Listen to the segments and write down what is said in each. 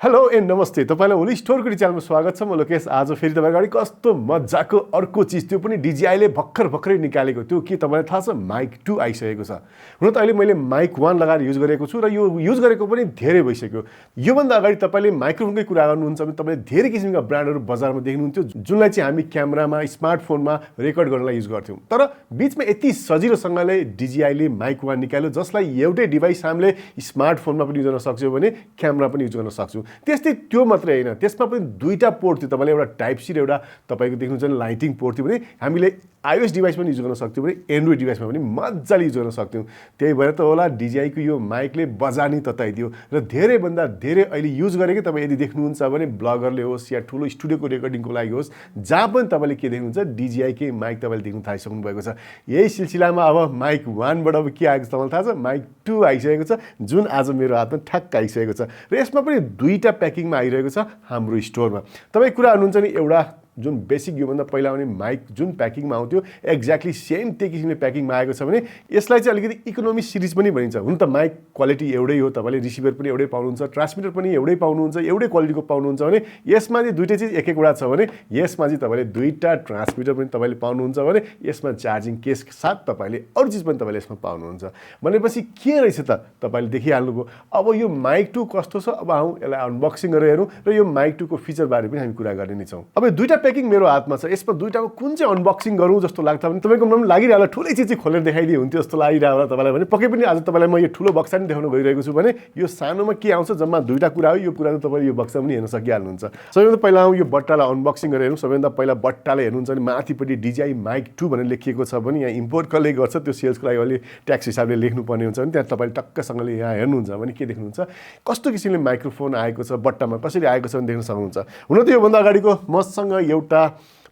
Hello and नमस्ते तपाईलाई ओलिज स्टोरको च्यानलमा स्वागत छ। म लोकेश आज फेरि तपाईहरुको अगाडि कस्तो मज्जाको अर्को चीज त्यो पनि DJI ले भर्खरै निकालेको त्यो के तपाईलाई थाहा छ माइक 2 आइसकेको छ। हुन त अहिले मैले माइक 1 लगाएर युज गरेको छु र यो युज गरेको पनि धेरै भइसक्यो। यो भन्दा अगाडि तपाईले माइक्रोफोनकै कुरा गर्नुहुन्छ भने तपाईले धेरै किसिमका ब्रान्डहरु बजारमा देख्नुहुन्थ्यो जुनलाई चाहिँ हामी क्यामेरामा स्मार्टफोनमा रेकर्ड गर्नलाई युज गर्थ्यौं। तर बीचमा यति सजिलोसँगले DJI ले माइक 1 निकाल्यो जसलाई एउटै डिभाइस हामीले स्मार्टफोनमा पनि युज गर्न सक्छौं भने क्यामेरा पनि युज गर्न सक्छौं। त्यस्तै त्यो मात्रै हैन, त्यसमा पनि दुईटा पोर्ट थियो। तपाईले एउटा टाइप सी र एउटा तपाईको देख्नुहुन्छ नि लाइटिङ पोर्ट थियो भने हामीले iOS डिभाइस पनि युज गर्न सक्थ्यौं भने एन्ड्रोइड डिभाइसमा पनि मज्जाले युज गर्न सक्थ्यौं। त्यही भएर त होला DJI को यो माइकले बजानी तताइदियो र धेरै भन्दा धेरै अहिले युज गरेकै तपाई यदि देख्नुहुन्छ भने ब्लगरले होस् या ठुलो स्टुडियोको रेकर्डिङको लागि होस् जहाँ पनि तपाईले के देख्नुहुन्छ DJI कै माइक तपाईले देख्न थालिसक्नु भएको छ। यही सिलसिलामा अब माइक 1 बाट अब के आएको छ तपाईलाई थाहा छ, माइक 2 आइसकेको छ जुन आज मेरो हातमा ठ्याक्क आइसकेको छ र यसमा पनि दुईटा प्याकिङमा आइरहेको छ हाम्रो स्टोरमा। तपाई कुरा गर्नुहुन्छ नि एउटा जुन बेसिक यो भन्दा पहिला आउने माइक जुन प्याकिङमा आउँथ्यो एक्ज्याक्टली सेम त्यही किसिमले प्याकिङमा आएको छ भने यसलाई चाहिँ अलिकति इकोनोमी सिरिज पनि भनिन्छ। हुन त माइक क्वालिटी एउटै हो, तपाईले रिसिभर पनि एउटै पाउनुहुन्छ, ट्रान्समिटर पनि एउटै पाउनुहुन्छ, एउटै क्वालिटीको पाउनुहुन्छ भने यसमा चाहिँ दुईटै चीज एक एकवटा छ भने यसमा चाहिँ तपाईले दुईटा ट्रान्समिटर पनि तपाईले पाउनुहुन्छ भने यसमा चार्जिङ केस साथ तपाईले अरु चीज पनि तपाईले यसमा पाउनुहुन्छ। भनेपछि के रहेछ त तपाईले देखिहाल्नुभयो। अब यो माइक 2 कस्तो छ अब आउँ यसलाई अनबक्सिङ गरेर हेरौँ र यो माइक 2 को फिचर बारे पनि हामी कुरा गर्ने नै छौं। अब दुईटा प्याकिङ मेरो हातमा छ, यसमा दुईटाको कुन चाहिँ अनबक्सिङ गरौँ जस्तो लाग्छ भने तपाईको मनमा लागिरहला ठुलै चीज चाहिँ खोलेर देखाइदिए हुन्थ्यो जस्तो लागिरहला तपाईलाई भने पक्कै पनि आज तपाईलाई म यो ठुलो बक्सा नि देखाउन गइरहेको छु भने यो सानोमा के आउँछ जम्मा दुईटा कुरा हो। यो कुरा त तपाईले यो बक्सा पनि हेर्न सकिहाल्नुहुन्छ। सबैभन्दा पहिला आउँ यो बट्टालाई अनबक्सिङ गरेर हेरौँ। सबैभन्दा पहिला बट्टाले हेर्नुहुन्छ भने माथिपट्टि DJI Mic 2 भनेर लेखिएको छ भने यहाँ इम्पोर्ट कसले गर्छ त्यो सेल्सको लागि अलि ट्याक्स हिसाबले लेख्नुपर्ने हुन्छ भने त्यहाँ तपाईले टक्कसँगले यहाँ हेर्नुहुन्छ भने के देख्नुहुन्छ कस्तो किसिमले माइक्रोफोन आएको छ, बट्टामा कसरी आएको छ भने देख्न सक्नुहुन्छ। हुन त यो भन्दा अगाडिको मसँग एउटा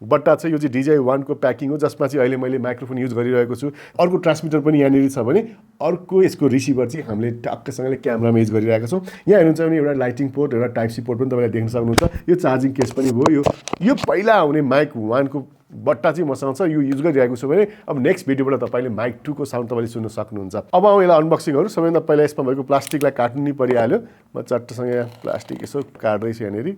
बट्टा छ, यो चाहिँ DJI 1 को प्याकिङ हो जसमा चाहिँ अहिले मैले माइक्रोफोन युज गरिरहेको छु। अर्को ट्रान्समिटर पनि यहाँनिर छ भने अर्को यसको रिसिभर चाहिँ हामीले टक्कसँगले क्यामेरामा युज गरिरहेका छौँ। यहाँ हेर्नुहुन्छ भने एउटा लाइटिङ पोर्ट एउटा टाइप सी पोर्ट पनि तपाईले देख्न सक्नुहुन्छ। यो चार्जिङ केस पनि भयो। यो पहिला आउने माइक 1 को बट्टा चाहिँ मसँग छ, यो युज गरिरहेको छु भने अब नेक्स्ट भिडियोबाट तपाईले माइक 2 को साउन्ड तपाईले सुन्न सक्नुहुन्छ। अब आउँ यसलाई अनबक्सिङ गरौँ। सबैभन्दा पहिला यसमा भएको प्लास्टिकलाई काट्नु नि परिहाल्यो। म चट्टसँग यहाँ प्लास्टिक यसो काट्दैछु यहाँनिर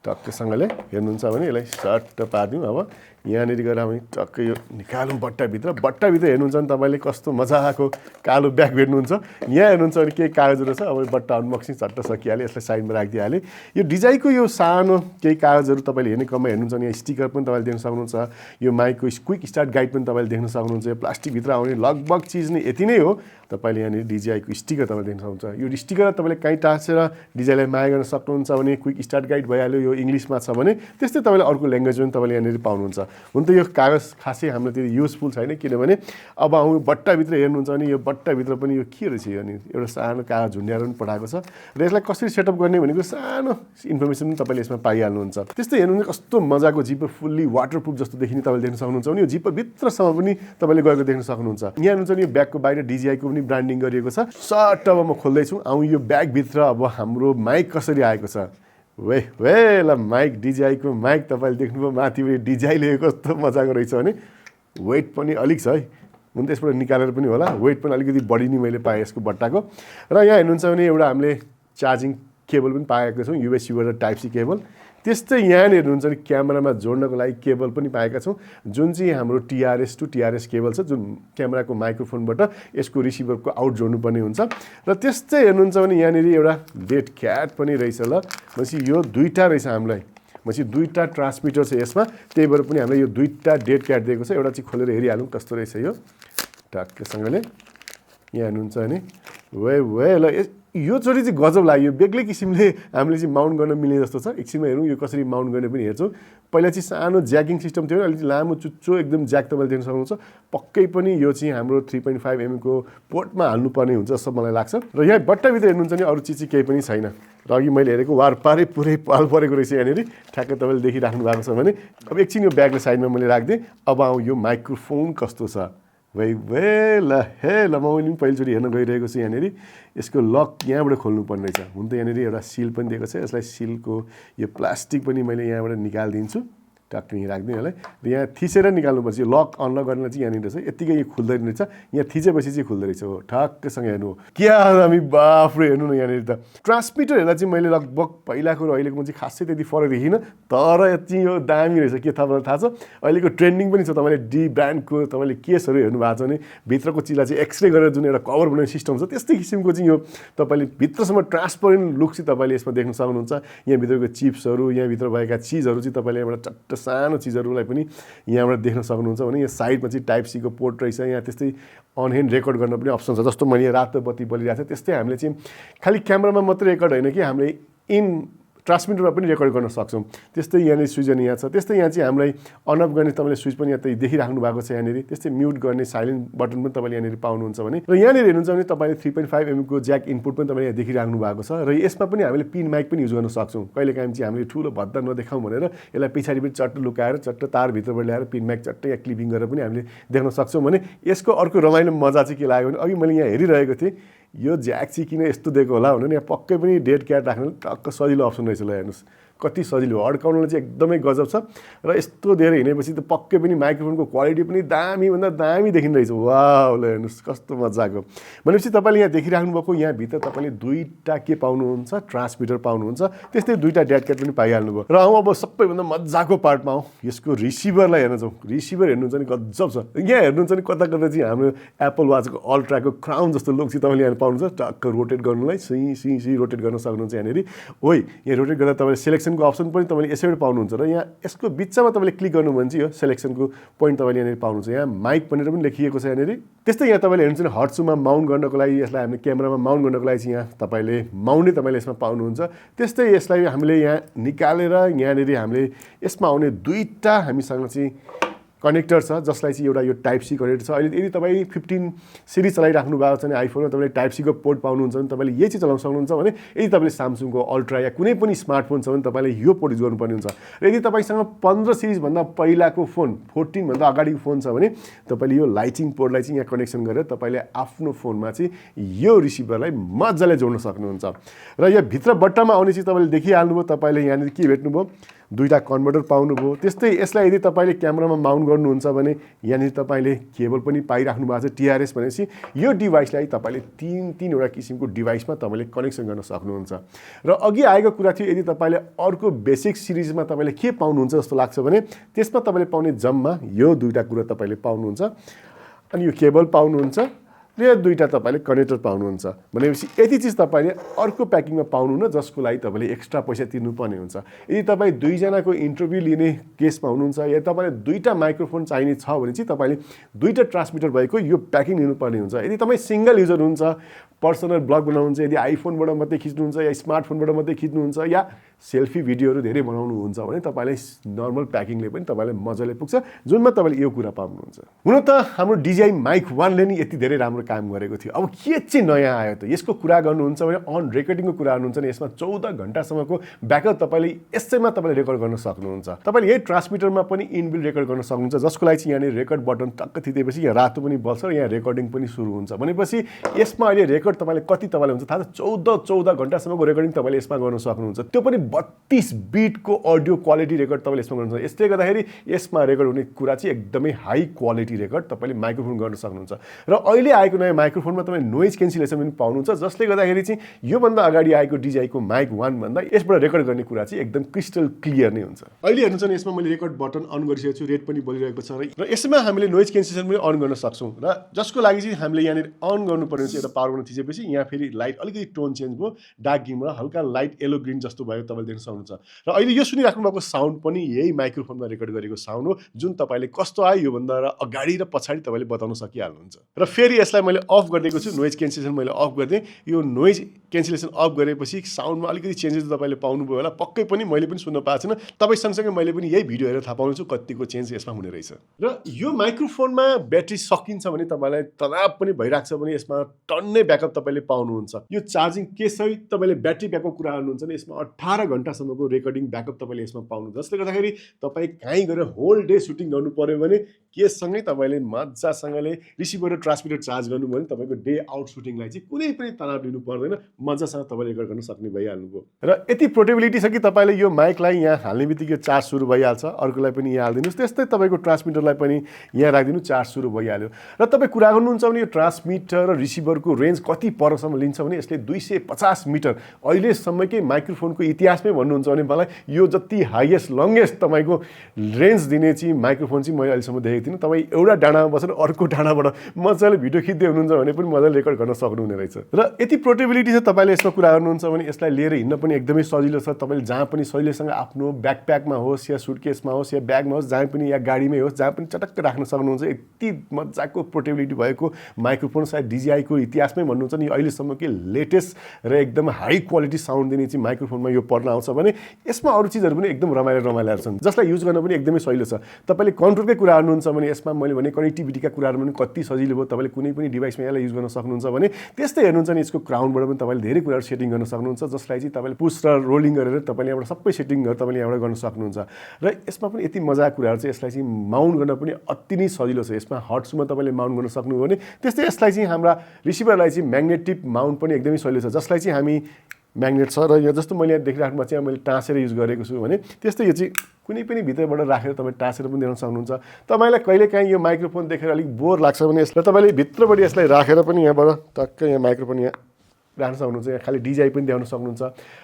टक्कसँगले हेर्नुहुन्छ भने यसलाई सट्ट पार्दिउँ। अब यहाँनिर गएर हामी टक्क यो निकालौँ बट्टाभित्र हेर्नुहुन्छ भने तपाईँले कस्तो मजाको कालो ब्याग भेट्नुहुन्छ। यहाँ हेर्नुहुन्छ भने केही कागजहरू छ। अब बट्टा अनबक्सिङ चट्ट सकिहाल्यो, यसलाई साइडमा राखिदिइहालेँ। यो DJI को यो सानो केही कागजहरू तपाईँले हेर्ने क्रममा हेर्नुहुन्छ भने यहाँ स्टिकर पनि तपाईँले देख्न सक्नुहुन्छ। यो माइकको क्विक स्टार्ट गाइड पनि तपाईँले देख्न सक्नुहुन्छ। यो प्लास्टिकभित्र आउने लगभग चिज नै यति नै हो। तपाईले यहाँनिर DJI को स्टिकर तपाईँले देख्न सक्नुहुन्छ। यो स्टिकर तपाईँले कहीँ टाँसेर DJI लाई माया गर्न सक्नुहुन्छ भने क्विक स्टार्ट गाइड भइहाल्यो। यो इङ्ग्लिसमा छ भने त्यस्तै तपाईँले अर्को ल्याङ्ग्वेज पनि तपाईँले यहाँनिर पाउनुहुन्छ। हुन त यो कागज खासै हाम्रो त्यति युजफुल छैन किनभने अब आउँ बट्टाभित्र हेर्नुहुन्छ भने यो बट्टाभित्र पनि यो के रहेछ यो एउटा सानो कागज झुन्ड्याएर पनि पठाएको छ र यसलाई कसरी सेटअप गर्ने भनेको सानो इन्फर्मेसन पनि तपाईँले यसमा पाइहाल्नुहुन्छ। त्यस्तै हेर्नुहुन्छ कस्तो मजाको जिपर फुल्ली वाटरप्रुफ जस्तो देखिने तपाईँले देख्न सक्नुहुन्छ भने यो जिपर भित्रसम्म पनि तपाईँले गएको देख्न सक्नुहुन्छ। यहाँ हेर्नुहुन्छ नि यो ब्यागको बाहिर DJI को पनि ब्रान्डिङ गरिएको छ। सट्ट अब म खोल्दैछु। आउँ यो ब्यागभित्र अब हाम्रो माइक कसरी आएको छ। वे ल माइक DJI को माइक तपाईँले देख्नुभयो माथिबाट DJI ले कस्तो मजाको रहेछ भने वेट पनि अलिक छ है। हुन त यसबाट निकालेर पनि होला, वेट पनि अलिकति बढी नै मैले पाएँ यसको बट्टाको। र यहाँ हेर्नुहुन्छ भने एउटा हामीले चार्जिङ केबल पनि पाएका छौँ, USB टाइप सी केबल। त्यस्तै यहाँनिर हेर्नुहुन्छ भने क्यामेरामा जोड्नको लागि केबल पनि पाएका छौँ जुन चाहिँ हाम्रो TRS to TRS केबल छ जुन क्यामेराको माइक्रोफोनबाट यसको रिसिभरको आउट जोड्नुपर्ने हुन्छ। र त्यस्तै हेर्नुहुन्छ भने यहाँनिर एउटा डेड क्याट पनि रहेछ। ल भनेपछि यो दुईटा रहेछ हामीलाई, भनेपछि दुईटा ट्रान्समिटर छ यसमा, त्यही भएर पनि हामीलाई यो दुईटा डेड क्याट दिएको छ। एउटा चाहिँ खोलेर हेरिहालौँ कस्तो रहेछ यो टक्कसँगले। यहाँ हेर्नुहुन्छ भने वे ल यो चोटि चाहिँ गजब लाग्यो। बेग्लै किसिमले हामीले चाहिँ माउन्ट गर्न मिल्ने जस्तो छ। एकछिनमा हेरौँ यो कसरी माउन्ट गर्ने पनि हेर्छौँ। पहिला चाहिँ सानो ज्याकिङ सिस्टम थियो, अलिक लामो चुच्चो एकदम ज्याक तपाईँले देख्न सक्नुहुन्छ। पक्कै पनि यो चाहिँ हाम्रो 3.5 mm को पोर्टमा हाल्नुपर्ने हुन्छ जस्तो मलाई लाग्छ। र यहाँ बट्टाभित्र हेर्नुहुन्छ भने अरू चिज चाहिँ केही पनि छैन। र अघि मैले हेरेको वारपारै पुरै पाल परेको रहेछ यहाँनिर ठ्याक्कै तपाईँले देखिराख्नु भएको छ भने। अब एकछिन यो ब्यागले साइडमा मैले राखिदिएँ। अब आउँ यो माइक्रोफोन कस्तो छ। वे ल हे ल म पनि पहिलोचोटि हेर्न गइरहेको छु। यहाँनिर यसको लक यहाँबाट खोल्नुपर्ने रहेछ। हुन त यहाँनिर एउटा सिल पनि दिएको छ। यसलाई सिलको यो प्लास्टिक पनि मैले यहाँबाट निकालिदिन्छु। टक्क यहीँ राख्दिउँ यसलाई र यहाँ थिचेर निकाल्नुपर्छ लक अनलक गर्न चाहिँ यहाँनिर छ यत्तिकै यो खुल्दैन रहेछ यहाँ थिचेपछि चाहिँ खुल्दो रहेछ हो ठक्कसँग हेर्नु क्या हामी बाफ्रे हेर्नु न यहाँनिर त ट्रान्समिटर हेर्दा चाहिँ मैले लगभग पहिलाको र अहिलेको चाहिँ खासै त्यति फरक देखिनँ तर यति यो दामी रहेछ के तपाईँलाई थाहा छ अहिलेको ट्रेन्डिङ पनि छ तपाईँले डी ब्रान्डको तपाईँले केसहरू हेर्नु भएको छ भने भित्रको चिजलाई चाहिँ एक्सरे गरेर जुन एउटा कभर बनाउने सिस्टम छ त्यस्तै किसिमको चाहिँ यो तपाईँले भित्रसम्म ट्रान्सपरेन्ट लुक चाहिँ तपाईँले यसमा देख्न सक्नुहुन्छ यहाँभित्रको चिप्सहरू यहाँभित्र भएका चिजहरू चाहिँ तपाईँले एउटा चट्ट सानो चिजहरूलाई पनि यहाँबाट देख्न सक्नुहुन्छ भने यहाँ साइडमा चाहिँ टाइप सीको पोर्ट रहेछ यहाँ त्यस्तै अन ह्यान्ड रेकर्ड गर्न पनि अप्सन छ जस्तो मैले रातो बत्ती बलिरहेको छ त्यस्तै हामीले चाहिँ खालि क्यामेरामा मात्रै रेकर्ड होइन कि हामीले इन ट्रान्समिटरमा पनि रेकर्ड गर्न सक्छौँ त्यस्तै यहाँनिर स्विच अनि यहाँ छ त्यस्तै यहाँ चाहिँ हामीलाई अन अफ गर्ने तपाईँले स्विच पनि यहाँ देखिराख्नु भएको छ यहाँनिर त्यस्तै म्युट गर्ने साइलेन्ट बटन पनि तपाईँले यहाँनिर पाउनुहुन्छ भने र यहाँनिर हेर्नुहुन्छ भने तपाईँले 3.5 mm को ज्याक इनपुट पनि तपाईँले यहाँ देखिराख्नु भएको छ र यसमा पनि हामीले पिन माइक पनि युज गर्न सक्छौँ कहिलेकाहीँ चाहिँ हामीले ठुलो भद्दा नदेखाउँ भनेर यसलाई पछाडि पनि चट्ट लुकाएर चट्ट तारभित्रबाट ल्याएर पिन माइक चट्ट यहाँ क्लिपिङ गरेर पनि हामीले देख्न सक्छौँ भने यसको अर्को रमाइलो मजा चाहिँ के लाग्यो भने अघि मैले यहाँ हेरिरहेको थिएँ यो ज्याक चाहिँ किन यस्तो दिएको होला भनेर यहाँ पक्कै पनि डेड क्याट राख्नु टक्क सजिलो अप्सन रहेछ ल हेर्नुहोस् कति सजिलो अड्काउनलाई चाहिँ एकदमै गजब छ र यस्तो धेरै हिँडेपछि त पक्कै पनि माइक्रोफोनको क्वालिटी पनि दामीभन्दा दामी देखिँदैछ वाह ल हेर्नुहोस् कस्तो मजाको भनेपछि तपाईँले यहाँ देखिराख्नु भएको यहाँभित्र तपाईँले दुईवटा के पाउनुहुन्छ ट्रान्समिटर पाउनुहुन्छ त्यस्तै दुईवटा डेड क्याट पनि पाइहाल्नुभयो र अब सबैभन्दा मजाको पार्टमा आउँ यसको रिसिभरलाई हेर्न जाउँ रिसिभर हेर्नुहुन्छ नि गजब छ यहाँ हेर्नुहुन्छ नि कता कता चाहिँ हाम्रो एप्पल वाचको अल्ट्राको क्राउन जस्तो लुक चाहिँ तपाईँले यहाँ पाउनुहुन्छ टक्क रोटेट गर्नुलाई सुई रोटेट गर्न सक्नुहुन्छ यहाँनिर ओइ यहाँ रोटेट गर्दा तपाईँले सेलेक्सनको अप्सन पनि तपाईँले यसैबाट पाउनुहुन्छ र यहाँ यसको बिचमा तपाईँले क्लिक गर्नु भने चाहिँ यो सेलेक्सनको पोइन्ट तपाईँले यहाँनिर पाउनुहुन्छ यहाँ माइक भनेर पनि लेखिएको छ यहाँनिर त्यस्तै यहाँ तपाईँले हेर्नुहुन्छ हट्सुमा माउन्ट गर्नको लागि यसलाई हामीले क्यामेरामा माउन्ट गर्नको लागि चाहिँ यहाँ तपाईँले माउन्टै तपाईँले यसमा पाउनुहुन्छ त्यस्तै यसलाई हामीले यहाँ निकालेर यहाँनिर हामीले यसमा आउने दुईवटा हामीसँग चाहिँ कनेक्टर छ जसलाई चाहिँ एउटा यो टाइप सी कनेक्टर छ अहिले यदि तपाईँ 15 सिरिज चलाइराख्नु भएको छ भने आइफोनमा तपाईँले टाइप सीको पोर्ट पाउनुहुन्छ भने तपाईँले यही चाहिँ चलाउन सक्नुहुन्छ भने यदि तपाईँले स्यामसङको अल्ट्रा या कुनै पनि स्मार्टफोन छ भने तपाईँले यो पोर्ट युज गर्नुपर्ने हुन्छ र यदि तपाईँसँग 15 सिरिजभन्दा पहिलाको फोन 14 भन्दा अगाडिको फोन छ भने तपाईँले यो लाइटिङ पोर्टलाई चाहिँ यहाँ कनेक्सन गरेर तपाईँले आफ्नो फोनमा चाहिँ यो रिसिभरलाई मजाले जोड्न सक्नुहुन्छ र यो भित्र बट्टामा आउने चाहिँ तपाईँले देखिहाल्नुभयो तपाईँले यहाँनिर के भेट्नुभयो दुईटा कन्भर्टर पाउनुभयो त्यस्तै यसलाई यदि तपाईँले क्यामेरामा माउन्ट गर्नुहुन्छ भने यहाँनिर तपाईँले केबल पनि पाइराख्नु भएको छ टिआरएस भनेपछि यो डिभाइसलाई तपाईँले तीनवटा किसिमको डिभाइसमा तपाईँले कनेक्सन गर्न सक्नुहुन्छ र अघि आएको कुरा थियो यदि तपाईँले अर्को बेसिक सिरिजमा तपाईँले के पाउनुहुन्छ जस्तो लाग्छ भने त्यसमा तपाईँले पाउने जम्मा यो दुईवटा कुरा तपाईँले पाउनुहुन्छ अनि यो केबल पाउनुहुन्छ र यो दुईवटा तपाईँले कनेक्टर पाउनुहुन्छ भनेपछि यति चिज तपाईँले अर्को प्याकिङमा पाउनु न जसको लागि तपाईँले एक्स्ट्रा पैसा तिर्नुपर्ने हुन्छ यदि तपाईँ दुईजनाको इन्टरभ्यू लिने केसमा हुनुहुन्छ या तपाईँले दुईवटा माइक्रोफोन चाहिने छ भने चाहिँ तपाईँले दुईवटा ट्रान्समिटर भएको यो प्याकिङ लिनुपर्ने हुन्छ यदि तपाईँ सिङ्गल युजर हुनुहुन्छ पर्सनल ब्लग बनाउनुहुन्छ यदि आइफोनबाट मात्रै खिच्नुहुन्छ या स्मार्टफोनबाट मात्रै खिच्नुहुन्छ या सेल्फी भिडियोहरू धेरै बनाउनुहुन्छ भने तपाईँलाई नर्मल प्याकिङले पनि तपाईँलाई मजाले पुग्छ जुनमा तपाईँले यो कुरा पाउनुहुन्छ हुन त हाम्रो DJI Mic 1ले नि यति धेरै राम्रो काम गरेको थियो अब के चाहिँ नयाँ आयो त यसको कुरा गर्नुहुन्छ भने अन रेकर्डिङको कुरा गर्नुहुन्छ भने यसमा 14 घण्टासम्मको ब्याकअप तपाईँले यसैमा तपाईँले रेकर्ड गर्न सक्नुहुन्छ तपाईँले यही ट्रान्समिटरमा पनि इनबिल्ट रेकर्ड गर्न सक्नुहुन्छ जसको लागि चाहिँ यहाँनिर रेकर्ड बटन टक्क थिचेपछि यहाँ रातो पनि बल्छ र यहाँ रेकर्डिङ पनि सुरु हुन्छ भनेपछि यसमा अहिले रेकर्ड तपाईँले कति तपाईँले हुन्छ थाहा छ 14 घण्टासम्मको रेकर्डिङ तपाईँले यसमा गर्न सक्नुहुन्छ त्यो पनि 32 बिटको अडियो क्वालिटी रेकर्ड तपाईँले यसमा गर्नुहुन्छ यसले गर्दाखेरि यसमा रेकर्ड हुने कुरा चाहिँ एकदमै हाई क्वालिटी रेकर्ड तपाईँले माइक्रोफोन गर्न सक्नुहुन्छ र अहिले आएको नयाँ माइक्रोफोनमा तपाईँले नोइज क्यान्सलेसन पनि पाउनुहुन्छ जसले गर्दाखेरि चाहिँ योभन्दा अगाडि आएको DJIको Mic 1 भन्दा यसबाट रेकर्ड गर्ने कुरा चाहिँ एकदम क्रिस्टल क्लियर नै हुन्छ अहिले हेर्नुहुन्छ भने यसमा मैले रेकर्ड बटन अन गरिसकेको छु रेड पनि बोलिरहेको छ र यसमा हामीले नोइज क्यान्सलेसन पनि अन गर्न सक्छौँ र जसको लागि चाहिँ हामीले यहाँनिर अन गर्नुपर्ने चाहिँ एउटा पावर गर्न थिचेपछि यहाँ फेरि लाइट अलिकति टोन चेन्ज भयो डार्क ग्रीनबाट हल्का लाइट येलो ग्रीन जस्तो भयो तपाईँले देख्न सक्नुहुन्छ र अहिले यो सुनिराख्नु भएको साउन्ड पनि यही माइक्रोफोनमा रेकर्ड गरेको साउन्ड हो जुन तपाईँले कस्तो आयो योभन्दा अगाडि र पछाडि तपाईँले बताउन सकिहाल्नुहुन्छ र फेरि यसलाई मैले अफ गरिदिएको छु नोइज क्यान्सलेसन मैले अफ गरिदिएँ यो नोइज क्यान्सलेसन अफ गरेपछि साउन्डमा अलिकति चेन्जेस तपाईँले पाउनुभयो होला पक्कै पनि मैले पनि सुन्न पाएको छैन तपाईँ सँगसँगै मैले पनि यही भिडियो हेरेर थाहा पाउनेछु कतिको चेन्ज यसमा हुने रहेछ र यो माइक्रोफोनमा ब्याट्री सकिन्छ भने तपाईँलाई तनाव पनि भइरहेको छ भने यसमा टन्नै ब्याकअप तपाईँले पाउनुहुन्छ यो चार्जिङ केसहित तपाईँले ब्याट्री ब्याकअप कुरा गर्नुहुन्छ भने यसमा 18 घण्टासम्मको रेकर्डिङ ब्याकअप तपाईँले यसमा पाउनुहुन्छ जसले गर्दाखेरि तपाईँ कहीँ गएर होल डे सुटिङ गर्नु पर्यो भने केससँगै तपाईँले मजासँगले रिसिभर र ट्रान्समिटर चार्ज गर्नुभयो भने तपाईँको डे आउट सुटिङलाई चाहिँ कुनै पनि तनाव लिनु पर्दैन, मजासँग तपाईँले रेकर्ड गर्न सक्ने भइहाल्नुभयो। र यति पोर्टेबिलिटी छ कि तपाईँले यो माइकलाई यहाँ हाल्ने बित्तिकै चार्ज सुरु भइहाल्छ, अर्कोलाई पनि यहाँ हालिदिनुहोस्, त्यस्तै तपाईँको ट्रान्समिटरलाई पनि यहाँ राखिदिनु, चार्ज सुरु भइहाल्यो। र तपाईँ कुरा गर्नुहुन्छ भने यो ट्रान्समिटर र रिसिभरको रेन्ज कति परसम्म लिन्छ भने यसले 250 मिटर, अहिलेसम्मकै माइक्रोफोनको इतिहासमै भन्नुहुन्छ भने मलाई यो जति हाइएस्ट लङ्गेस्ट तपाईँको रेन्ज दिने चाहिँ माइक्रोफोन चाहिँ मैले अहिलेसम्म देखेको थिइनँ। तपाईँ एउटा डाँडामा बसेर अर्को डाँडाबाट मजाले भिडियो खिच्दै हुनुहुन्छ भने पनि मजाले रेकर्ड गर्न सक्नुहुने रहेछ। र यति पोर्टेबिलिटी छ, तपाईँले यसमा कुरा गर्नुहुन्छ भने यसलाई लिएर हिँड्न पनि एकदमै सजिलो छ। तपाईँले जहाँ पनि सजिलैसँग आफ्नो ब्याकप्याकमा होस् या सुटकेसमा होस् या ब्यागमा होस्, जहाँ पनि या गाडीमै होस्, जहाँ पनि चटक्क राख्न सक्नुहुन्छ। यति मजाको पोर्टेबिलिटी भएको माइक्रोफोन सायद DJI को इतिहासमै भन्नुहुन्छ नि अहिलेसम्मकै लेटेस्ट र एकदम हाई क्वालिटी साउन्ड दिने चाहिँ माइक्रोफोनमा यो पर्न आउँछ भने यसमा अरू चिजहरू पनि एकदम रमाइला छन्, जसलाई युज गर्न पनि एकदमै सजिलो छ। तपाईँले कन्ट्रोलकै कुरा गर्नुहुन्छ भने यसमा मैले भने कनेक्टिभिटीका कुराहरू पनि कति सजिलो भयो। तपाईँले कुनै पनि डिभाइसमा यसलाई युज गर्न सक्नुहुन्छ भने त्यस्तै हेर्नुहुन्छ नि यसको क्राउनबाट पनि तपाईँले धेरै कुराहरू सेटिङ गर्न सक्नुहुन्छ, जसलाई चाहिँ तपाईँले पुस र रोलिङ गरेर तपाईँले यहाँबाट सबै सेटिङहरू तपाईँले यहाँबाट गर्न सक्नुहुन्छ। र यसमा पनि यति मजाको कुराहरू चाहिँ यसलाई चाहिँ माउन्ट गर्न पनि अति नै सजिलो छ। यसमा हट्समा तपाईँले माउन्ट गर्न सक्नुभयो भने त्यस्तै यसलाई चाहिँ हाम्रा रिसिभरलाई चाहिँ म्याग्नेटिक माउन्ट पनि एकदमै सजिलो छ, जसलाई चाहिँ हामी म्याग्नेट छ र यो जस्तो मैले यहाँ देखिराख्नुमा चाहिँ मैले टाँसेर युज गरेको छु भने त्यस्तै यो चाहिँ कुनै पनि भित्रबाट राखेर तपाईँ टाँसेर पनि देख्न सक्नुहुन्छ। तपाईँलाई कहिलेकाहीँ यो माइक्रोफोन देखेर अलिक बोर लाग्छ भने यसलाई तपाईँले भित्रबाट यसलाई राखेर पनि यहाँबाट टक्कै यहाँ माइक्रोफोन यहाँ राख्न सक्नुहुन्छ, यहाँ खालि DJI पनि देखाउन सक्नुहुन्छ।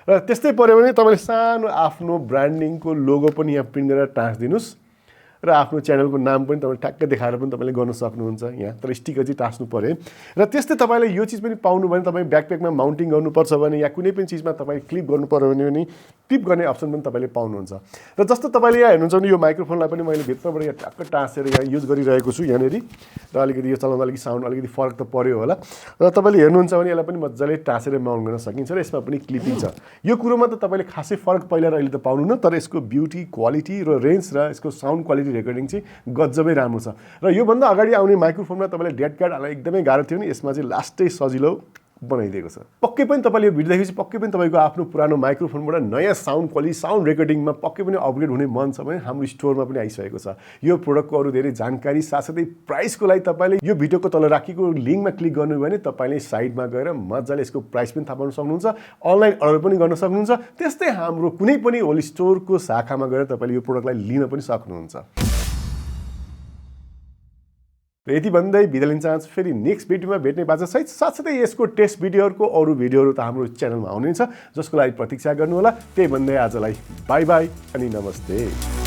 र त्यस्तै पऱ्यो भने तपाईँले सानो आफ्नो ब्रान्डिङको लोगो पनि यहाँ प्रिन्ट गरेर टाँसिदिनुहोस् र आफ्नो च्यानलको नाम पनि तपाईँले ठ्याक्कै देखाएर पनि तपाईँले गर्न सक्नुहुन्छ यहाँ, तर स्टिकर चाहिँ टाँस्नु पऱ्यो। र त्यस्तै तपाईँले यो चिज पनि पाउनु भने तपाईँ ब्याकप्याकमा माउन्टिङ गर्नुपर्छ भने या कुनै पनि चिजमा तपाईँ क्लिप गर्नु पऱ्यो भने पनि क्लिप गर्ने अप्सन पनि तपाईँले पाउनुहुन्छ। र जस्तो तपाईँले यहाँ हेर्नुहुन्छ भने यो माइक्रोफोनलाई पनि मैले भित्रबाट यहाँ ठ्याक्क टाँसेर यहाँ युज गरिरहेको छु यहाँनिर, र अलिकति यो चलाउँदा अलिकति साउन्ड अलिकति फरक त पऱ्यो होला। र तपाईँले हेर्नुहुन्छ भने यसलाई पनि मजाले टाँसेर माउन्ट गर्न सकिन्छ र यसमा पनि क्लिपिङ छ। यो कुरोमा त तपाईँले खासै फरक पहिला र अहिले त पाउनुहुन्न, तर यसको ब्युटी, क्वालिटी र रेन्ज र यसको साउन्ड क्वालिटी रेकर्डिङ चाहिँ गजबै राम्रो छ। र योभन्दा अगाडि आउने माइक्रोफोनमा तपाईँले डेड क्याट हाल्न एकदमै गाह्रो थियो नि, यसमा चाहिँ लास्टै सजिलो बनाइदिएको छ। पक्कै पनि तपाईँले यो भिडियो देखेपछि पक्कै पनि तपाईँको आफ्नो पुरानो माइक्रोफोनबाट नयाँ साउन्ड क्वालिटी, साउन्ड रेकर्डिङमा पक्कै पनि अपग्रेड हुने मन छ भने हाम्रो स्टोरमा पनि आइसकेको छ। यो प्रोडक्टको अरू धेरै जानकारी साथसाथै प्राइसको लागि तपाईँले यो भिडियोको तल राखेको लिङ्कमा क्लिक गर्नुभयो भने तपाईँले साइडमा गएर मजाले यसको प्राइस पनि थाहा पाउन सक्नुहुन्छ, अनलाइन अर्डर पनि गर्न सक्नुहुन्छ। त्यस्तै हाम्रो कुनै पनि ओलिज स्टोरको शाखामा गएर तपाईँले यो प्रोडक्टलाई लिन पनि सक्नुहुन्छ। र यति भन्दै बिदा लिन चाहन्छु। फेरि नेक्स्ट भिडियोमा भेट्ने बाचा सहित साथसाथै यसको टेस्ट भिडियोहरूको अरू भिडियोहरू त हाम्रो च्यानलमा आउने छ, जसको लागि प्रतीक्षा गर्नुहोला। त्यही भन्दै आजलाई बाई बाई अनि नमस्ते।